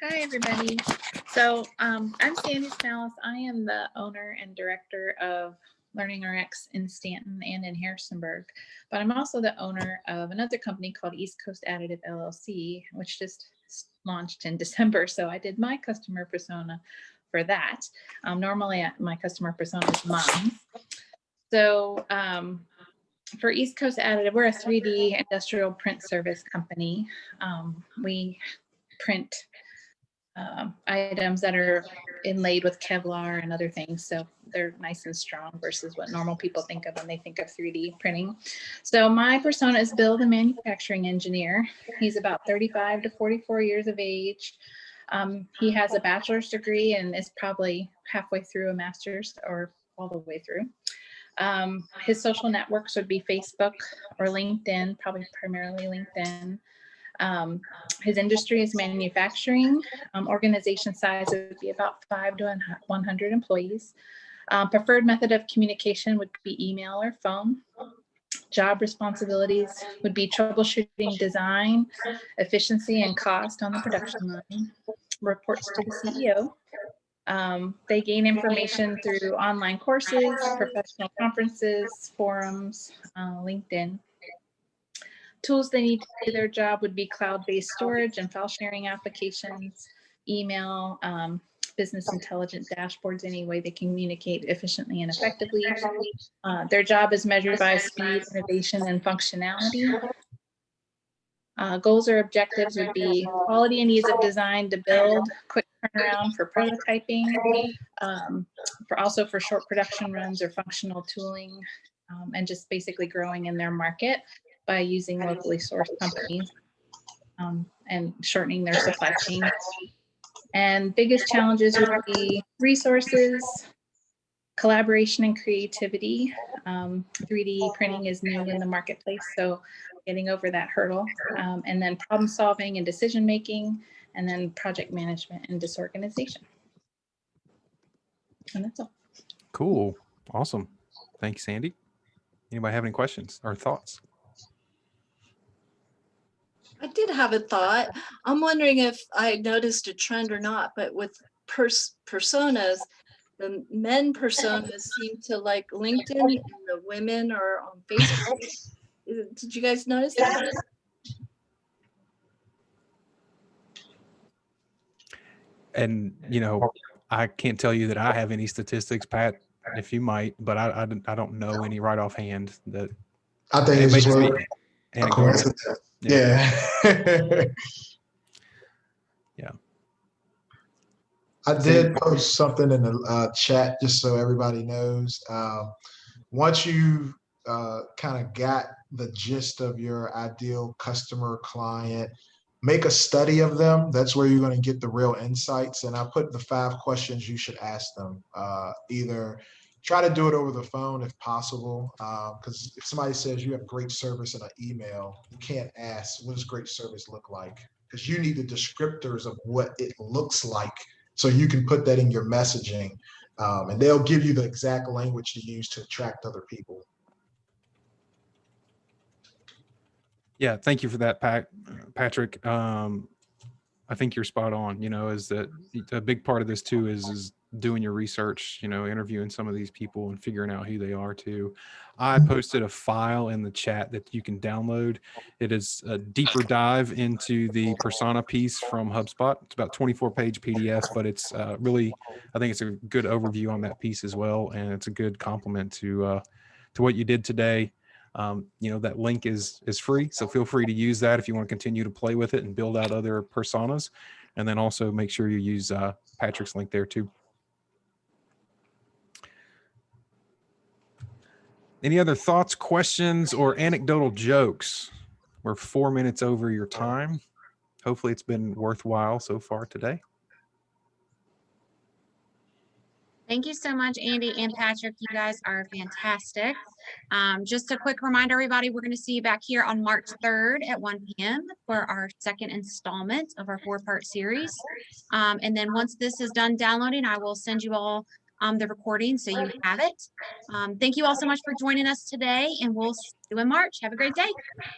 Hi, everybody. So I'm Sandy Smallis. I am the owner and director of Learning RX in Stanton and in Harrisonburg, but I'm also the owner of another company called East Coast Additive LLC, which just launched in December. So I did my customer persona for that. Normally my customer persona is moms. So for East Coast Additive, we're a 3D industrial print service company. We print items that are inlaid with Kevlar and other things. So they're nice and strong versus what normal people think of when they think of 3D printing. So my persona is Bill, the manufacturing engineer. He's about 35 to 44 years of age. He has a bachelor's degree and is probably halfway through a master's or all the way through. His social networks would be Facebook or LinkedIn, probably primarily LinkedIn. His industry is manufacturing. Organization size would be about 5 to 100 employees. Preferred method of communication would be email or phone. Job responsibilities would be troubleshooting design, efficiency, and cost on the production line. Reports to the CEO. They gain information through online courses, professional conferences, forums, LinkedIn. Tools they need to do their job would be cloud-based storage and file sharing applications, email, business intelligence dashboards, any way they communicate efficiently and effectively. Their job is measured by speed, innovation, and functionality. Goals or objectives would be quality and ease of design to build, quick turnaround for prototyping, for short production runs or functional tooling, and just basically growing in their market by using locally sourced companies and shortening their supply chain. And biggest challenges would be resources, collaboration, and creativity. 3D printing is new in the marketplace, so getting over that hurdle. And then problem solving and decision making, and then project management and disorganization. And that's all.
Cool. Awesome. Thanks, Sandy. Anybody have any questions or thoughts?
I did have a thought. I'm wondering if I noticed a trend or not, but with personas, the men personas seem to like LinkedIn and the women are on Facebook. Did you guys notice that?
And, I can't tell you that I have any statistics, Pat, if you might, but I don't know any right offhand that
I think it's just a coincidence. Yeah.
Yeah.
I did post something in the chat just so everybody knows. Once you kind of got the gist of your ideal customer client, make a study of them. That's where you're going to get the real insights. And I put the 5 questions you should ask them. Either try to do it over the phone if possible, because if somebody says you have great service in an email, you can't ask, what does great service look like? Because you need the descriptors of what it looks like so you can put that in your messaging, and they'll give you the exact language to use to attract other people.
Yeah, thank you for that, Patrick. I think you're spot on. Is that a big part of this too is doing your research, interviewing some of these people and figuring out who they are too. I posted a file in the chat that you can download. It is a deeper dive into the persona piece from HubSpot. It's about 24-page PDF, but it's really, I think it's a good overview on that piece as well. And it's a good complement to what you did today. That link is free, so feel free to use that if you want to continue to play with it and build out other personas. And then also make sure you use Patrick's link there too. Any other thoughts, questions, or anecdotal jokes? We're 4 minutes over your time. Hopefully it's been worthwhile so far today.
Thank you so much, Andy and Patrick. You guys are fantastic. Just a quick reminder, everybody, we're going to see you back here on March 3rd at 1 p.m. for our second installment of our 4-part series. And then once this is done downloading, I will send you all the recording so you have it. Thank you all so much for joining us today, and we'll see you in March. Have a great day.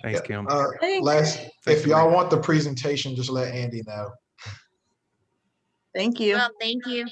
Thanks, Kim.
Last,
Thanks
if
for
y'all
making-
want the presentation, just let Andy know.
Thank you.
Well, thank you.